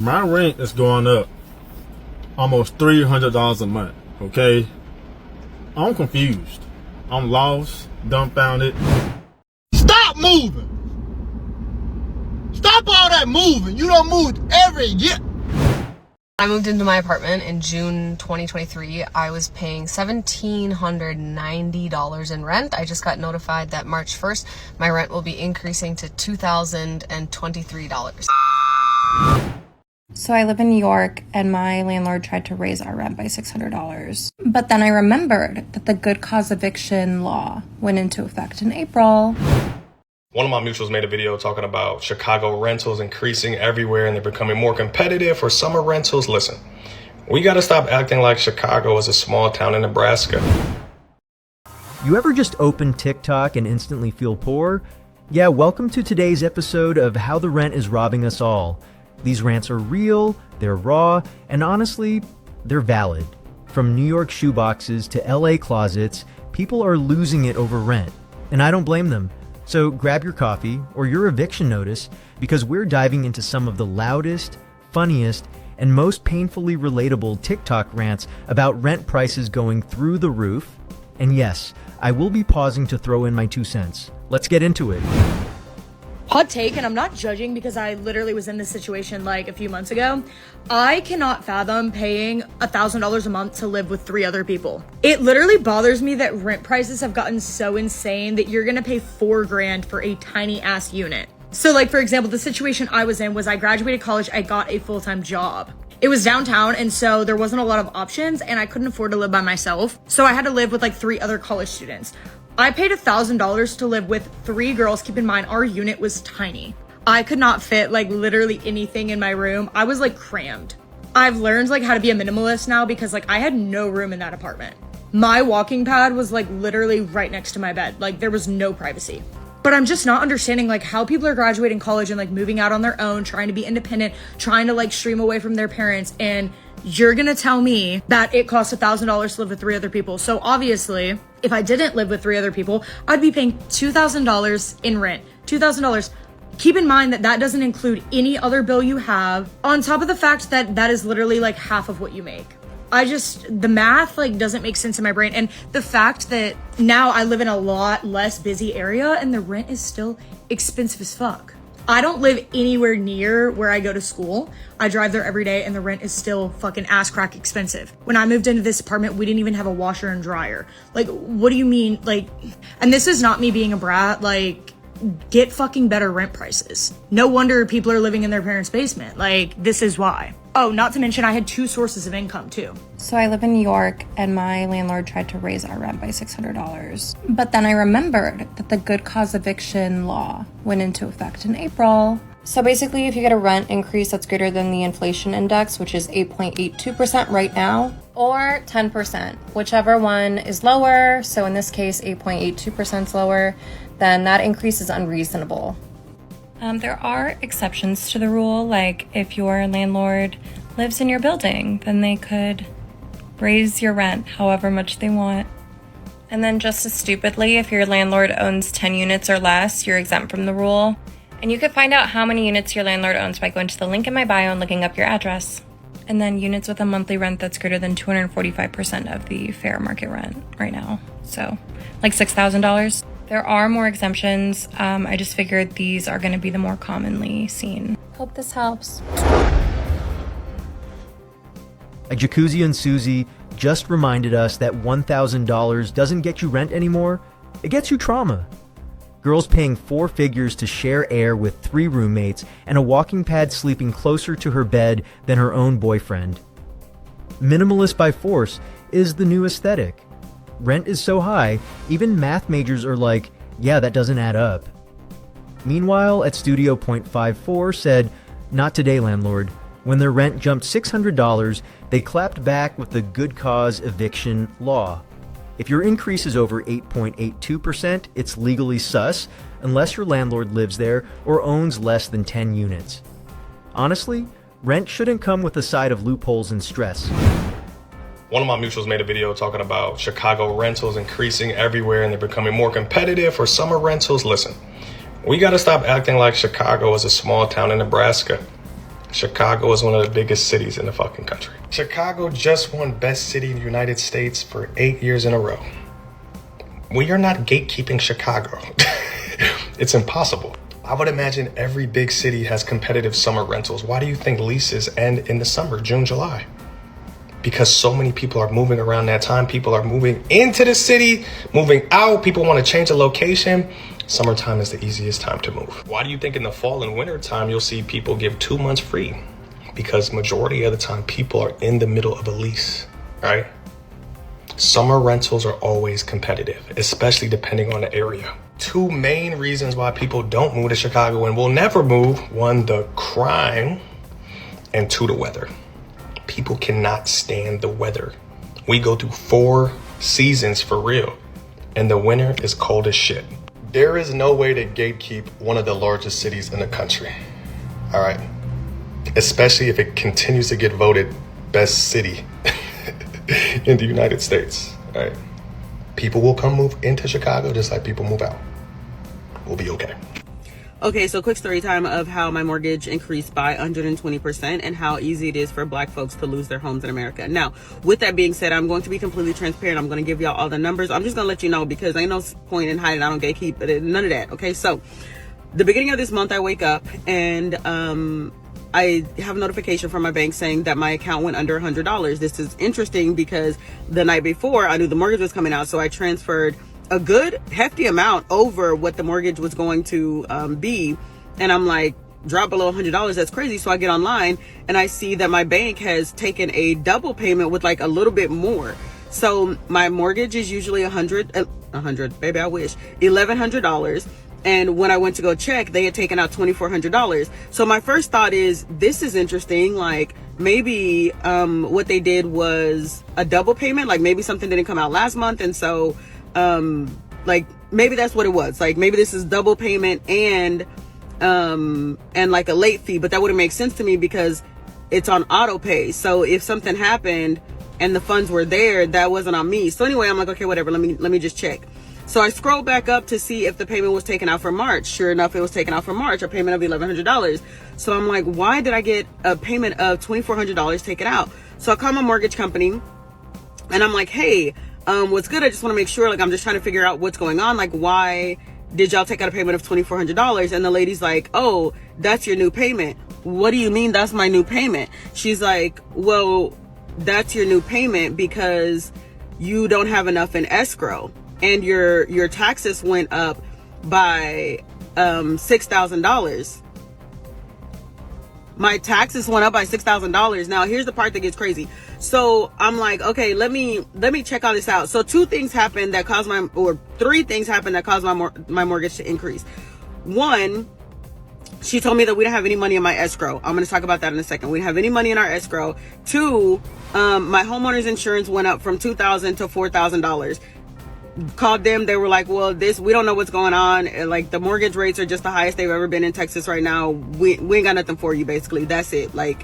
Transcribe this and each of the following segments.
My rent is going up almost $300 a month, okay? I'm confused. I'm lost, dumbfounded. Stop moving! Stop all that moving! You don't move every year! I moved into my apartment in June 2023. I was paying $1,790 in rent. I just got notified that March 1st, my rent will be increasing to $2,023. So I live in New York and my landlord tried to raise our rent by $600. But then I remembered that the good cause eviction law went into effect in April. One of my mutuals made a video talking about Chicago rentals increasing everywhere and they're becoming more competitive for summer rentals. Listen, we got to stop acting like Chicago is a small town in Nebraska. You ever just open TikTok and instantly feel poor? Yeah, welcome to today's episode of How the Rent is Robbing Us All. These rants are real, they're raw, and honestly, they're valid. From New York shoeboxes to LA closets, people are losing it over rent. And I don't blame them. So grab your coffee or your eviction notice because we're diving into some of the loudest, funniest, and most painfully relatable TikTok rants about rent prices going through the roof. And yes, I will be pausing to throw in my 2 cents. Let's get into it. Hot take, and I'm not judging because I literally was in this situation like a few months ago. I cannot fathom paying $1,000 a month to live with 3 other people. It literally bothers me that rent prices have gotten so insane that you're gonna pay $4,000 for a tiny ass unit. So like, for example, the situation I was in was I graduated college, I got a full-time job. It was downtown, and so there wasn't a lot of options, and I couldn't afford to live by myself. So I had to live with like 3 other college students. I paid $1,000 to live with 3 girls. Keep in mind, our unit was tiny. I could not fit like literally anything in my room. I was like crammed. I've learned like how to be a minimalist now because like I had no room in that apartment. My walking pad was like literally right next to my bed. Like there was no privacy. But I'm just not understanding like how people are graduating college and like moving out on their own, trying to be independent, trying to like stream away from their parents, and you're gonna tell me that it costs $1,000 to live with 3 other people. So obviously, if I didn't live with 3 other people, I'd be paying $2,000 in rent. $2,000. Keep in mind that that doesn't include any other bill you have, on top of the fact that that is literally like half of what you make. The math like doesn't make sense in my brain. And the fact that now I live in a lot less busy area and the rent is still expensive as fuck. I don't live anywhere near where I go to school. I drive there every day and the rent is still fucking ass crack expensive. When I moved into this apartment, we didn't even have a washer and dryer. Like, what do you mean? Like, and this is not me being a brat, like, get fucking better rent prices. No wonder people are living in their parents' basement. Like, this is why. Oh, not to mention I had 2 sources of income too. So I live in New York and my landlord tried to raise our rent by $600. But then I remembered that the good cause eviction law went into effect in April. So basically, if you get a rent increase that's greater than the inflation index, which is 8.82% right now, or 10%, whichever one is lower, so in this case 8.82% is lower, then that increase is unreasonable. There are exceptions to the rule, like if your landlord lives in your building, then they could raise your rent however much they want. And then just as stupidly, if your landlord owns 10 units or less, you're exempt from the rule. And you can find out how many units your landlord owns by going to the link in my bio and looking up your address. And then units with a monthly rent that's greater than 245% of the fair market rent right now. So like $6,000. There are more exemptions. I just figured these are going to be the more commonly seen. Hope this helps. Like Jacuzzi and Susie just reminded us that $1,000 doesn't get you rent anymore. It gets you trauma. Girls paying 4 figures to share air with 3 roommates and a walking pad sleeping closer to her bed than her own boyfriend. Minimalist by force is the new aesthetic. Rent is so high, even math majors are like, yeah, that doesn't add up. Meanwhile, at Studio .54 said, not today, landlord. When their rent jumped $600, they clapped back with the good cause eviction law. If your increase is over 8.82%, it's legally sus, unless your landlord lives there or owns less than 10 units. Honestly, rent shouldn't come with a side of loopholes and stress. One of my mutuals made a video talking about Chicago rentals increasing everywhere and they're becoming more competitive for summer rentals. Listen, we got to stop acting like Chicago is a small town in Nebraska. Chicago is one of the biggest cities in the fucking country. Chicago just won Best City in the United States for 8 years in a row. We are not gatekeeping Chicago. It's impossible. I would imagine every big city has competitive summer rentals. Why do you think leases end in the summer, June, July? Because so many people are moving around that time. People are moving into the city, moving out. People want to change the location. Summertime is the easiest time to move. Why do you think in the fall and winter time you'll see people give 2 months free? Because majority of the time people are in the middle of a lease, right? Summer rentals are always competitive, especially depending on the area. 2 main reasons why people don't move to Chicago and will never move: 1, the crime, and 2, the weather. People cannot stand the weather. We go through 4 seasons for real, and the winter is cold as shit. There is no way to gatekeep one of the largest cities in the country, all right? Especially if it continues to get voted best city in the United States, all right? People will come move into Chicago just like people move out. We'll be okay. Okay, so quick story time of how my mortgage increased by 120% and how easy it is for Black folks to lose their homes in America. Now, with that being said, I'm going to be completely transparent. I'm going to give y'all all the numbers. I'm just going to let you know because ain't no point in hiding. I don't gatekeep, none of that. Okay, so the beginning of this month, I wake up and I have a notification from my bank saying that my account went under $100. This is interesting because the night before I knew the mortgage was coming out, so I transferred a good hefty amount over what the mortgage was going to be, and I'm like, drop below $100, that's crazy. So I get online and I see that my bank has taken a double payment with like a little bit more. So my mortgage is usually $100, baby, I wish, $1,100. And when I went to go check, they had taken out $2,400. So my first thought is, this is interesting. Like maybe what they did was a double payment. Like maybe something didn't come out last month, and so like maybe that's what it was. Like maybe this is double payment and like a late fee, but that wouldn't make sense to me because it's on auto pay. So if something happened and the funds were there, that wasn't on me. So anyway, I'm like, okay, whatever. Let me just check. So I scroll back up to see if the payment was taken out for March. Sure enough, it was taken out for March, a payment of $1,100. So I'm like, why did I get a payment of $2,400 taken out? So I call my mortgage company and I'm like, hey, what's good? I just want to make sure, like, I'm just trying to figure out what's going on. Like, why did y'all take out a payment of $2,400? And the lady's like, oh, that's your new payment. What do you mean that's my new payment? She's like, well, that's your new payment because you don't have enough in escrow and your taxes went up by $6,000. My taxes went up by $6,000. Now here's the part that gets crazy. So I'm like, okay, let me check all this out. So 3 things happened that caused my mortgage to increase. 1, she told me that we don't have any money in my escrow. I'm going to talk about that in a second. We don't have any money in our escrow. 2, my homeowner's insurance went up from $2,000 to $4,000. Called them, they were like, well, we don't know what's going on, like the mortgage rates are just the highest they've ever been in Texas right now. We ain't got nothing for you, basically. That's it. Like,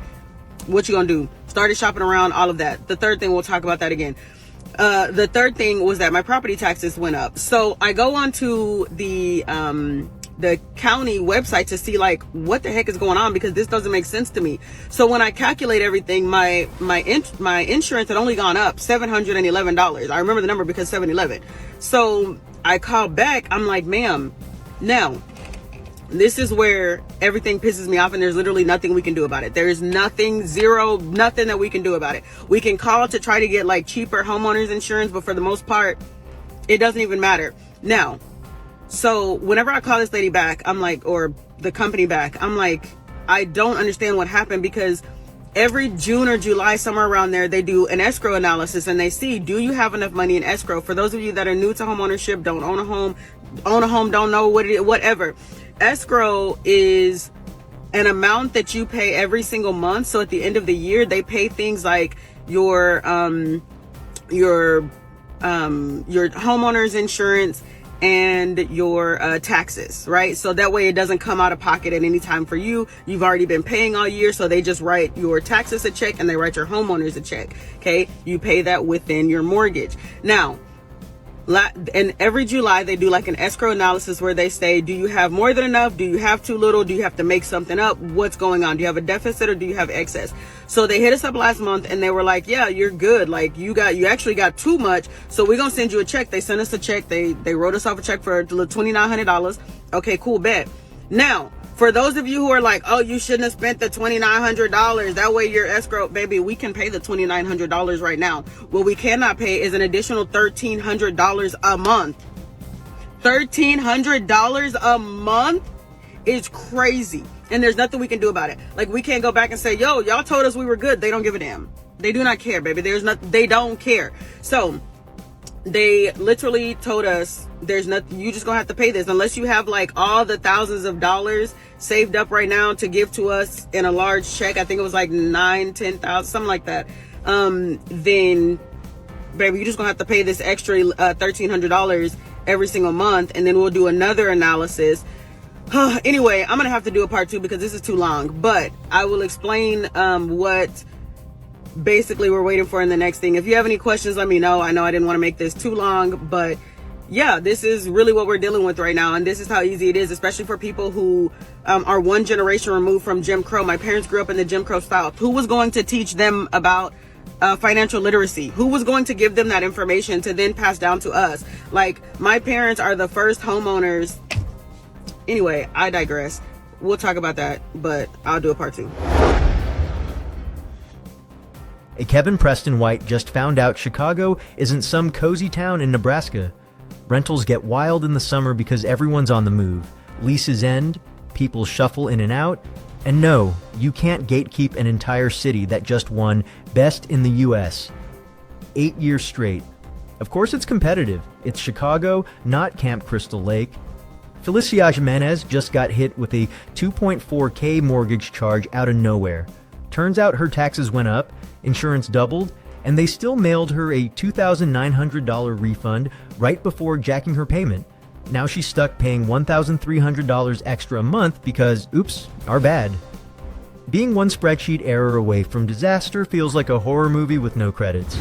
what you gonna do? Started shopping around, all of that. The third thing, we'll talk about that again. The third thing was that my property taxes went up. So I go onto the county website to see like what the heck is going on, because this doesn't make sense to me. So when I calculate everything, my insurance had only gone up $711. I remember the number because 711. So I called back. I'm like, ma'am, now this is where everything pisses me off, and there's literally nothing we can do about it. There is nothing that we can do about it. We can call to try to get like cheaper homeowners insurance, but for the most part, it doesn't even matter. Now, so whenever I call this lady back, I'm like, or the company back, I'm like, I don't understand what happened, because every June or July, somewhere around there, they do an escrow analysis and they see, do you have enough money in escrow? For those of you that are new to homeownership, don't own a home, don't know what it is, whatever. Escrow is an amount that you pay every single month. So at the end of the year, they pay things like your homeowner's insurance and your taxes, right? So that way it doesn't come out of pocket at any time for you. You've already been paying all year, so they just write your taxes a check and they write your homeowners a check. Okay, you pay that within your mortgage. Now, And every July they do like an escrow analysis where they say, do you have more than enough? Do you have too little? Do you have to make something up? What's going on? Do you have a deficit or do you have excess? So they hit us up last month and they were like, yeah, you're good. Like you actually got too much. So we're going to send you a check. They sent us a check. They wrote us off a check for $2,900. Okay, cool, bet. Now, for those of you who are like, oh, you shouldn't have spent the $2,900. That way your escrow, baby, we can pay the $2,900 right now. What we cannot pay is an additional $1,300 a month. $1,300 a month is crazy. And there's nothing we can do about it. Like, we can't go back and say, yo, y'all told us we were good. They don't give a damn. They do not care, baby. They don't care. So they literally told us there's nothing, you just gonna have to pay this unless you have like all the thousands of dollars saved up right now to give to us in a large check. I think it was like 10,000, something like that. Then baby, you're just gonna have to pay this extra $1,300 every single month, and then we'll do another analysis. Anyway, I'm gonna have to do a part 2 because this is too long, but I will explain what basically we're waiting for in the next thing. If you have any questions, let me know. I know I didn't want to make this too long, but yeah, this is really what we're dealing with right now, and this is how easy it is, especially for people who are one generation removed from Jim Crow. My parents grew up in the Jim Crow South. Who was going to teach them about financial literacy? Who was going to give them that information to then pass down to us? Like, my parents are the first homeowners. Anyway, I digress. We'll talk about that, but I'll do a part 2. A Kevin Preston White just found out Chicago isn't some cozy town in Nebraska. Rentals get wild in the summer because everyone's on the move. Leases end, people shuffle in and out, and no, you can't gatekeep an entire city that just won Best in the US 8 years straight. Of course it's competitive. It's Chicago, not Camp Crystal Lake. Felicia Jimenez just got hit with a $2.4K mortgage charge out of nowhere. Turns out her taxes went up, insurance doubled, and they still mailed her a $2,900 refund right before jacking her payment. Now she's stuck paying $1,300 extra a month because, oops, our bad. Being one spreadsheet error away from disaster feels like a horror movie with no credits.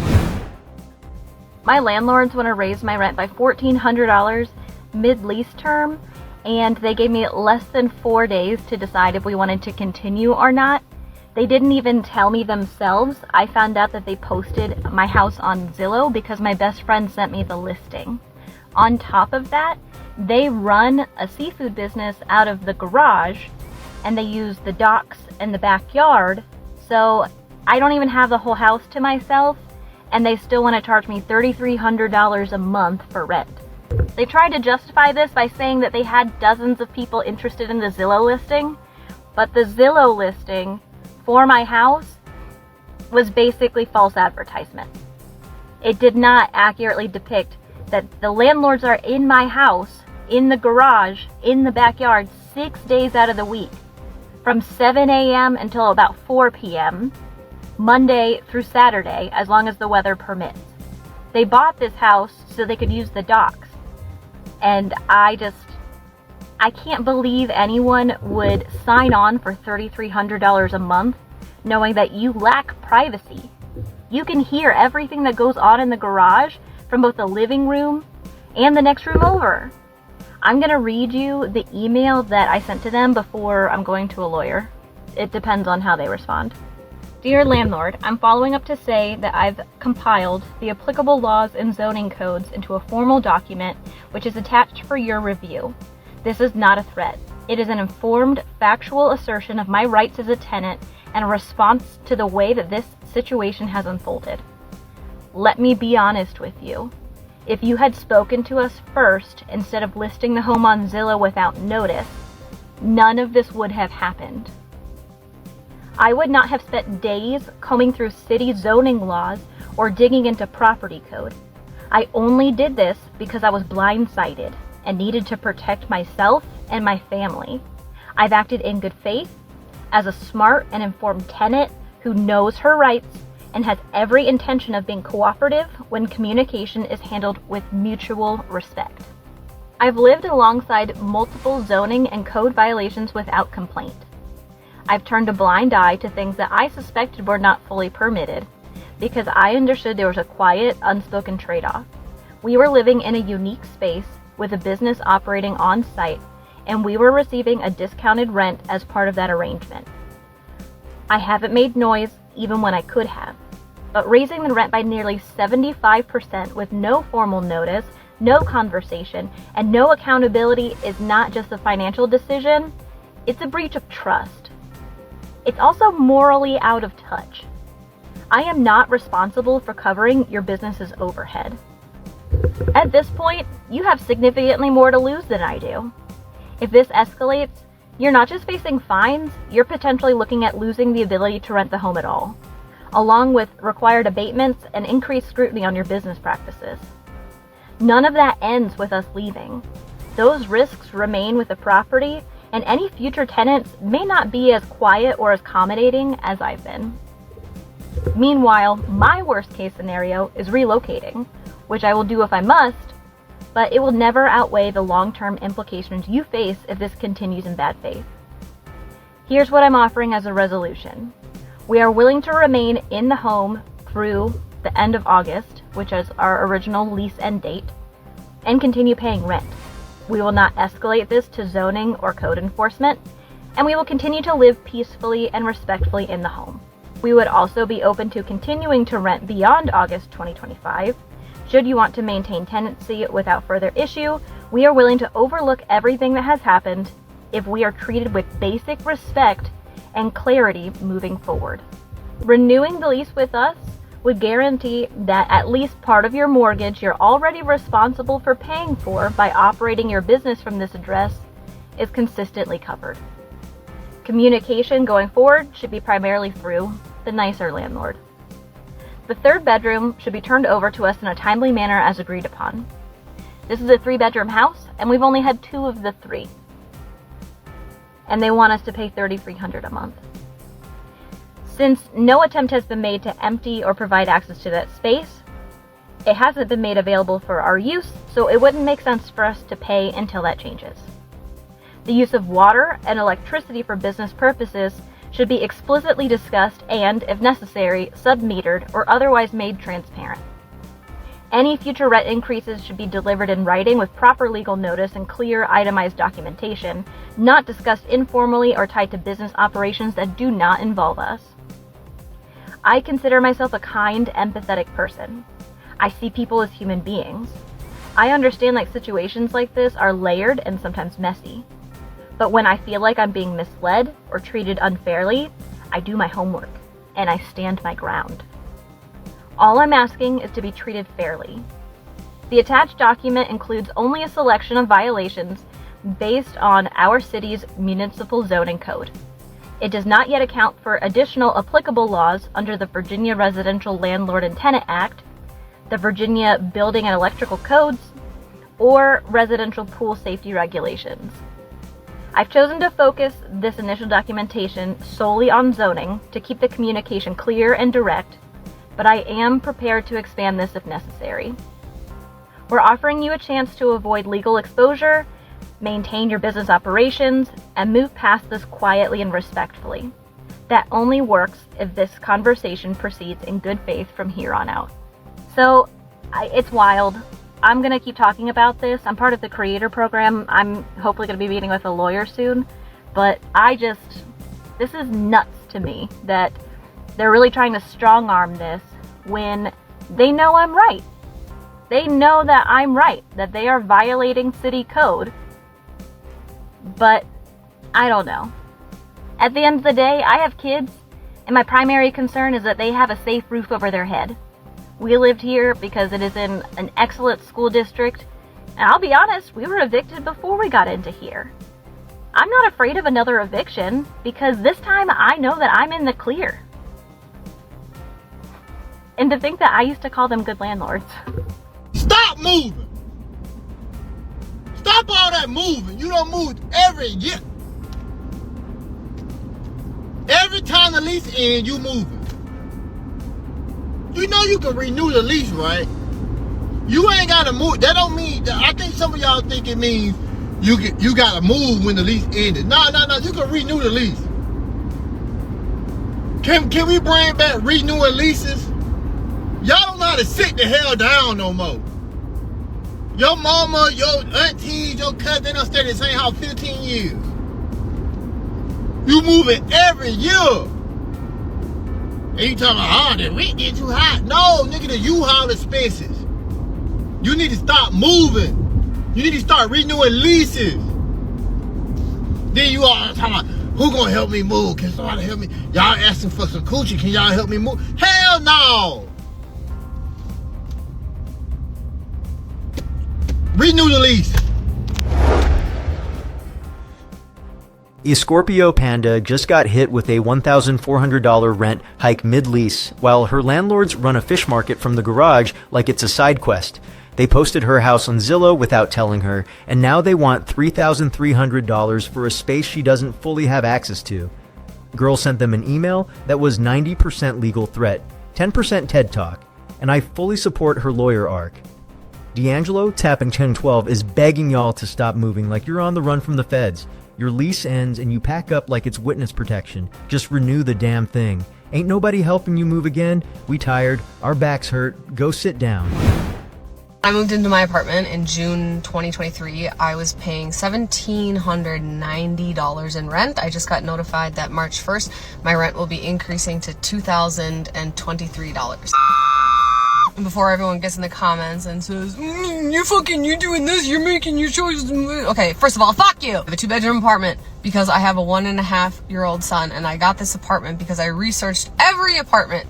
My landlords want to raise my rent by $1,400 mid-lease term, and they gave me less than 4 days to decide if we wanted to continue or not. They didn't even tell me themselves. I found out that they posted my house on Zillow because my best friend sent me the listing. On top of that, they run a seafood business out of the garage, and they use the docks and the backyard, so I don't even have the whole house to myself, and they still want to charge me $3,300 a month for rent. They tried to justify this by saying that they had dozens of people interested in the Zillow listing, but the Zillow listing for my house was basically false advertisement. It did not accurately depict that the landlords are in my house, in the garage, in the backyard, 6 days out of the week, from 7 a.m. until about 4 p.m., Monday through Saturday, as long as the weather permits. They bought this house so they could use the docks. And I can't believe anyone would sign on for $3,300 a month knowing that you lack privacy. You can hear everything that goes on in the garage from both the living room and the next room over. I'm going to read you the email that I sent to them before I'm going to a lawyer. It depends on how they respond. Dear landlord, I'm following up to say that I've compiled the applicable laws and zoning codes into a formal document which is attached for your review. This is not a threat. It is an informed, factual assertion of my rights as a tenant and a response to the way that this situation has unfolded. Let me be honest with you. If you had spoken to us first instead of listing the home on Zillow without notice, none of this would have happened. I would not have spent days combing through city zoning laws or digging into property code. I only did this because I was blindsided and needed to protect myself and my family. I've acted in good faith as a smart and informed tenant who knows her rights and has every intention of being cooperative when communication is handled with mutual respect. I've lived alongside multiple zoning and code violations without complaint. I've turned a blind eye to things that I suspected were not fully permitted because I understood there was a quiet, unspoken trade-off. We were living in a unique space with a business operating on site, and we were receiving a discounted rent as part of that arrangement. I haven't made noise even when I could have, but raising the rent by nearly 75% with no formal notice, no conversation, and no accountability is not just a financial decision, it's a breach of trust. It's also morally out of touch. I am not responsible for covering your business's overhead. At this point, you have significantly more to lose than I do. If this escalates, you're not just facing fines, you're potentially looking at losing the ability to rent the home at all, along with required abatements and increased scrutiny on your business practices. None of that ends with us leaving. Those risks remain with the property, and any future tenants may not be as quiet or as accommodating as I've been. Meanwhile, my worst case scenario is relocating, which I will do if I must, but it will never outweigh the long-term implications you face if this continues in bad faith. Here's what I'm offering as a resolution. We are willing to remain in the home through the end of August, which is our original lease end date, and continue paying rent. We will not escalate this to zoning or code enforcement, and we will continue to live peacefully and respectfully in the home. We would also be open to continuing to rent beyond August 2025. Should you want to maintain tenancy without further issue, we are willing to overlook everything that has happened if we are treated with basic respect and clarity moving forward. Renewing the lease with us would guarantee that at least part of your mortgage you're already responsible for paying for by operating your business from this address is consistently covered. Communication going forward should be primarily through the nicer landlord. The third bedroom should be turned over to us in a timely manner as agreed upon. This is a 3-bedroom house, and we've only had 2 of the 3. And they want us to pay $3,300 a month. Since no attempt has been made to empty or provide access to that space, it hasn't been made available for our use, so it wouldn't make sense for us to pay until that changes. The use of water and electricity for business purposes should be explicitly discussed and, if necessary, sub-metered or otherwise made transparent. Any future rent increases should be delivered in writing with proper legal notice and clear itemized documentation, not discussed informally or tied to business operations that do not involve us. I consider myself a kind, empathetic person. I see people as human beings. I understand that situations like this are layered and sometimes messy. But when I feel like I'm being misled or treated unfairly, I do my homework and I stand my ground. All I'm asking is to be treated fairly. The attached document includes only a selection of violations based on our city's municipal zoning code. It does not yet account for additional applicable laws under the Virginia Residential Landlord and Tenant Act, the Virginia Building and Electrical Codes, or residential pool safety regulations. I've chosen to focus this initial documentation solely on zoning to keep the communication clear and direct, but I am prepared to expand this if necessary. We're offering you a chance to avoid legal exposure, maintain your business operations, and move past this quietly and respectfully. That only works if this conversation proceeds in good faith from here on out. So, it's wild. I'm going to keep talking about this. I'm part of the creator program. I'm hopefully going to be meeting with a lawyer soon. But this is nuts to me that they're really trying to strong arm this when they know I'm right. They know that I'm right, that they are violating city code. But I don't know. At the end of the day, I have kids, and my primary concern is that they have a safe roof over their head. We lived here because it is in an excellent school district, and I'll be honest, we were evicted before we got into here. I'm not afraid of another eviction because this time I know that I'm in the clear. And to think that I used to call them good landlords. Stop moving! Stop all that moving! You don't move every year. Every time the lease ends, you moving. You know you can renew the lease, right? You ain't gotta move. That don't mean. I think some of y'all think it means you gotta move when the lease ended. No. You can renew the lease. Can we bring back renewing leases? Y'all don't know how to sit the hell down no more. Your mama, your aunties, your cousin, they done stayed in the same house 15 years. You moving every year. And you talking about, the rent get too high. No, nigga, the U-Haul expenses. You need to stop moving. You need to start renewing leases. Then you all talking about, who gonna help me move? Can somebody help me? Y'all asking for some coochie, can y'all help me move? Hell no! Renew the lease. A Scorpio Panda just got hit with a $1,400 rent hike mid-lease, while her landlords run a fish market from the garage like it's a side quest. They posted her house on Zillow without telling her, and now they want $3,300 for a space she doesn't fully have access to. Girl sent them an email that was 90% legal threat, 10% TED Talk, and I fully support her lawyer arc. D'Angelo, tapping 1012, is begging y'all to stop moving like you're on the run from the feds. Your lease ends and you pack up like it's witness protection. Just renew the damn thing. Ain't nobody helping you move again. We tired. Our backs hurt. Go sit down. I moved into my apartment in June 2023. I was paying $1,790 in rent. I just got notified that March 1st, my rent will be increasing to $2,023. And before everyone gets in the comments and says, you're doing this, you're making your choices. Okay, first of all, fuck you. I have a 2-bedroom apartment because I have a 1.5-year-old son, and I got this apartment because I researched every apartment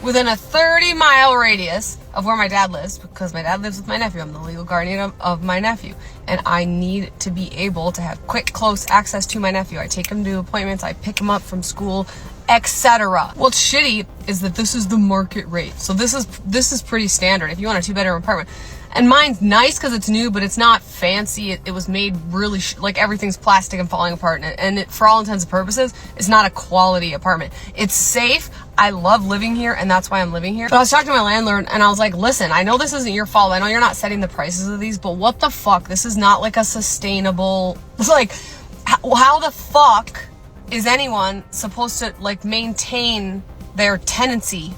within a 30-mile radius of where my dad lives, because my dad lives with my nephew. I'm the legal guardian of my nephew, and I need to be able to have quick, close access to my nephew. I take him to appointments, I pick him up from school, etc. What's shitty is that this is the market rate. So this is pretty standard if you want a 2-bedroom apartment. And mine's nice because it's new, but it's not fancy. It was made really like everything's plastic and falling apart, and it, for all intents and purposes, it's not a quality apartment. It's safe. I love living here, and that's why I'm living here. But I was talking to my landlord, and I was like, listen, I know this isn't your fault. I know you're not setting the prices of these, but what the fuck? This is not like a sustainable, like, how the fuck is anyone supposed to like maintain their tenancy?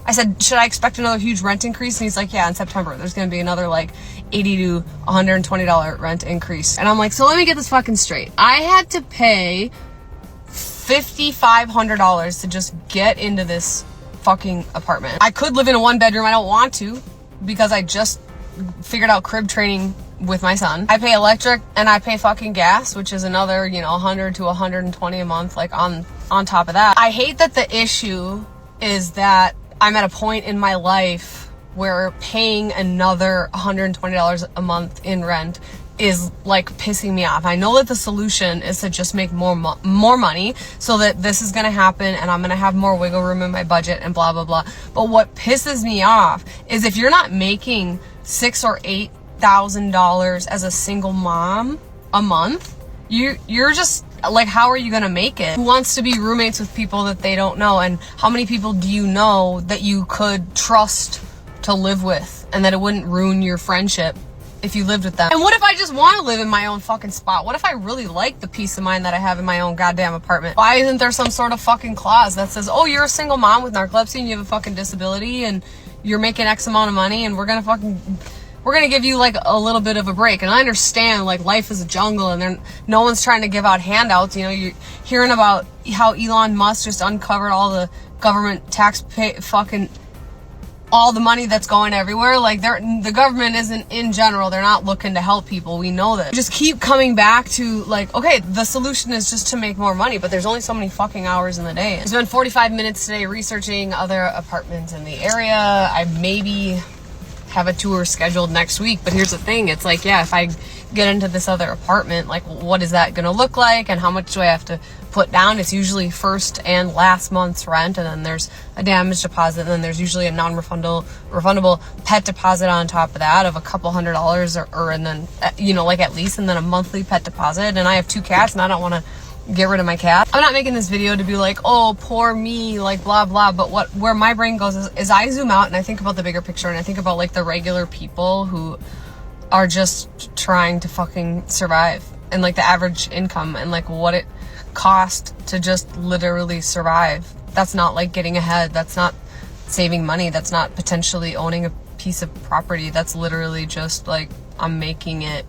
I said, should I expect another huge rent increase? And he's like, yeah, in September, there's going to be another like $80 to $120 rent increase. And I'm like, so let me get this fucking straight. I had to pay $5,500 to just get into this fucking apartment. I could live in a 1-bedroom. I don't want to because I just figured out crib training with my son. I pay electric and I pay fucking gas, which is another, $100 to $120 a month, like on top of that. I hate that the issue is that I'm at a point in my life where paying another $120 a month in rent is like pissing me off. I know that the solution is to just make more money so that this is going to happen and I'm going to have more wiggle room in my budget and blah, blah, blah. But what pisses me off is if you're not making $6,000 or $8,000 as a single mom a month, you're just like, how are you gonna make it? Who wants to be roommates with people that they don't know? And how many people do you know that you could trust to live with and that it wouldn't ruin your friendship if you lived with them? And what if I just want to live in my own fucking spot? What if I really like the peace of mind that I have in my own goddamn apartment? Why isn't there some sort of fucking clause that says, oh, you're a single mom with narcolepsy and you have a fucking disability and you're making X amount of money and we're gonna give you like a little bit of a break. And I understand like life is a jungle and no one's trying to give out handouts. You're hearing about how Elon Musk just uncovered all the government fucking all the money that's going everywhere. Like the government isn't, in general, they're not looking to help people. We know that. Just keep coming back to like, okay, the solution is just to make more money, but there's only so many fucking hours in the day. I spent 45 minutes today researching other apartments in the area. I maybe have a tour scheduled next week, but here's the thing, it's like, yeah, if I get into this other apartment, like what is that gonna look like and how much do I have to put down? It's usually first and last month's rent, and then there's a damage deposit, and then there's usually a refundable pet deposit on top of that of a couple $100 or and then like at least, and then a monthly pet deposit. And I have 2 cats and I don't want to get rid of my cat. I'm not making this video to be like, oh, poor me, like blah blah, but where my brain goes is I zoom out and I think about the bigger picture, and I think about like the regular people who are just trying to fucking survive, and like the average income and like what it cost to just literally survive. That's not like getting ahead, that's not saving money, that's not potentially owning a piece of property, that's literally just like I'm making it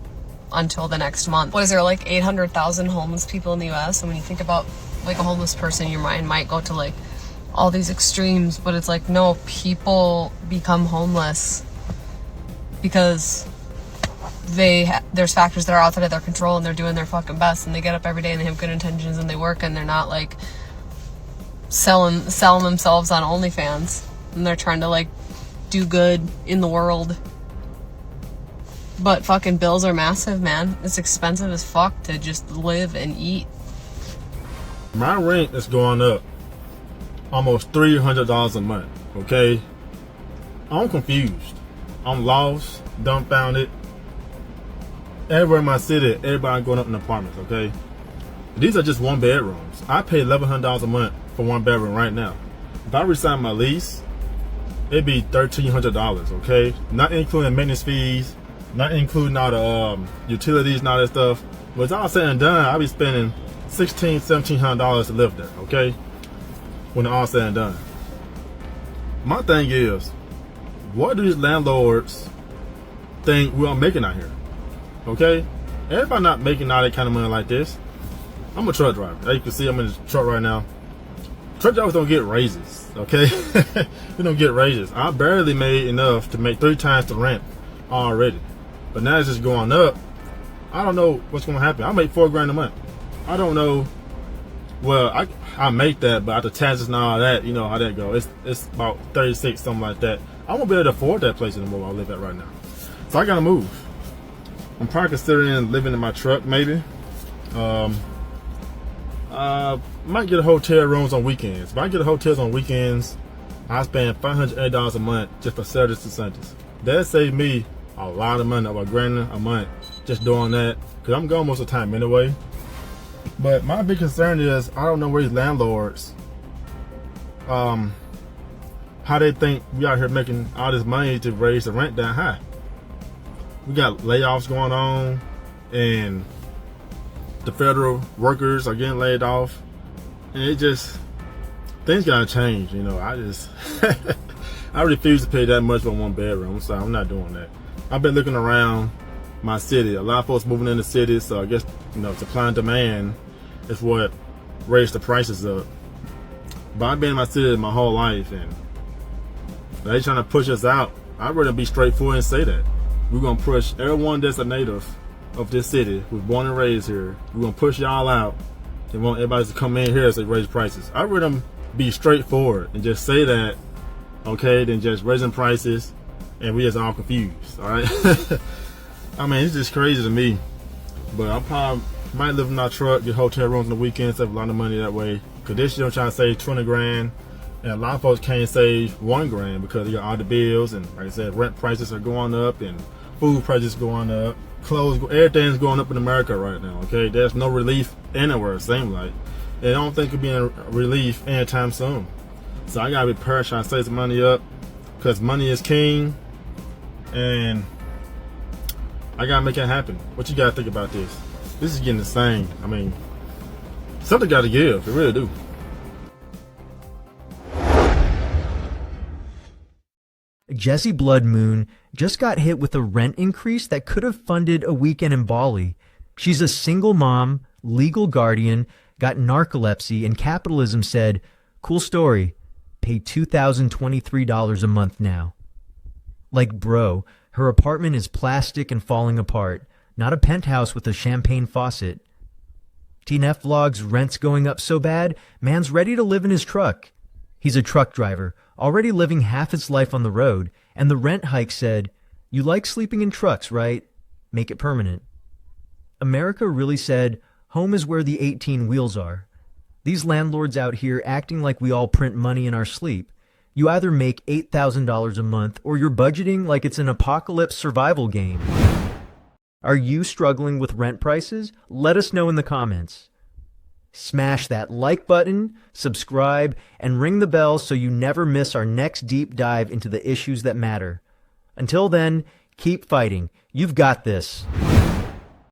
until the next month. What is there, like 800,000 homeless people in the US? And when you think about like a homeless person, your mind might go to like all these extremes, but it's like, no, people become homeless because there's factors that are outside of their control, and they're doing their fucking best, and they get up every day and they have good intentions and they work, and they're not like selling themselves on OnlyFans, and they're trying to like do good in the world. But fucking bills are massive, man. It's expensive as fuck to just live and eat. My rent is going up almost $300 a month, okay? I'm confused. I'm lost, dumbfounded. Everywhere in my city, everybody going up in apartments, okay? These are just one bedrooms. I pay $1,100 a month for one bedroom right now. If I resign my lease, it'd be $1,300, okay? Not including maintenance fees, not including all the utilities and all that stuff. But it's all said and done, I'll be spending $1,600, $1,700 to live there, okay? When it's all said and done. My thing is, what do these landlords think we're making out here? Okay? Everybody not making all that kind of money like this. I'm a truck driver. As you can see, I'm in the truck right now. Truck drivers don't get raises, okay? We don't get raises. I barely made enough to make 3 times the rent already. But now it's just going up. I don't know what's going to happen. I make $4,000 a month. I don't know. Well, I make that, but after taxes and all that, you know how that goes. It's about 36, something like that. I won't be able to afford that place anymore where I live at right now. So I got to move. I'm probably considering living in my truck, maybe. Might get a hotel rooms on weekends. If I get a hotels on weekends, I spend $580 a month just for Saturdays to Sundays. That saved me a lot of money, about $1,000 a month, just doing that. Cause I'm gone most of the time anyway. But my big concern is I don't know where these landlords, how they think we out here making all this money to raise the rent that high. We got layoffs going on, and the federal workers are getting laid off, and it just, things gotta change, you know. I refuse to pay that much for one bedroom, so I'm not doing that. I've been looking around my city. A lot of folks moving in the city, so I guess, you know, supply and demand is what raised the prices up. But I've been in my city my whole life, and they trying to push us out. I'd rather be straightforward and say that. We're gonna push everyone that's a native of this city, who's born and raised here. We're gonna push y'all out and want everybody to come in here and say raise prices. I'd rather be straightforward and just say that, okay, than just raising prices and we just all confused, all right? I mean, it's just crazy to me. But I probably might live in our truck, get hotel rooms on the weekends, save a lot of money that way. Cause this year I'm trying to save 20 grand. And a lot of folks can't save $1,000 because they got all the bills, and like I said, rent prices are going up and food prices going up, clothes, everything's going up in America right now, okay? There's no relief anywhere, it seems like. And I don't think it'll be a relief anytime soon. So I gotta be prepared, trying to save some money up, because money is king, and I gotta make it happen. What you gotta think about this? This is getting insane. I mean, something gotta give, it really do. Jessie Blood Moon just got hit with a rent increase that could have funded a weekend in Bali. She's a single mom, legal guardian, got narcolepsy, and capitalism said, cool story, pay $2,023 a month now. Like, bro, her apartment is plastic and falling apart, not a penthouse with a champagne faucet. TNF vlogs, rent's going up so bad, man's ready to live in his truck. He's a truck driver, already living half his life on the road, and the rent hike said, you like sleeping in trucks, right? Make it permanent. America really said, home is where the 18 wheels are. These landlords out here acting like we all print money in our sleep. You either make $8,000 a month or you're budgeting like it's an apocalypse survival game. Are you struggling with rent prices? Let us know in the comments. Smash that like button, subscribe, and ring the bell so you never miss our next deep dive into the issues that matter. Until then, keep fighting. You've got this.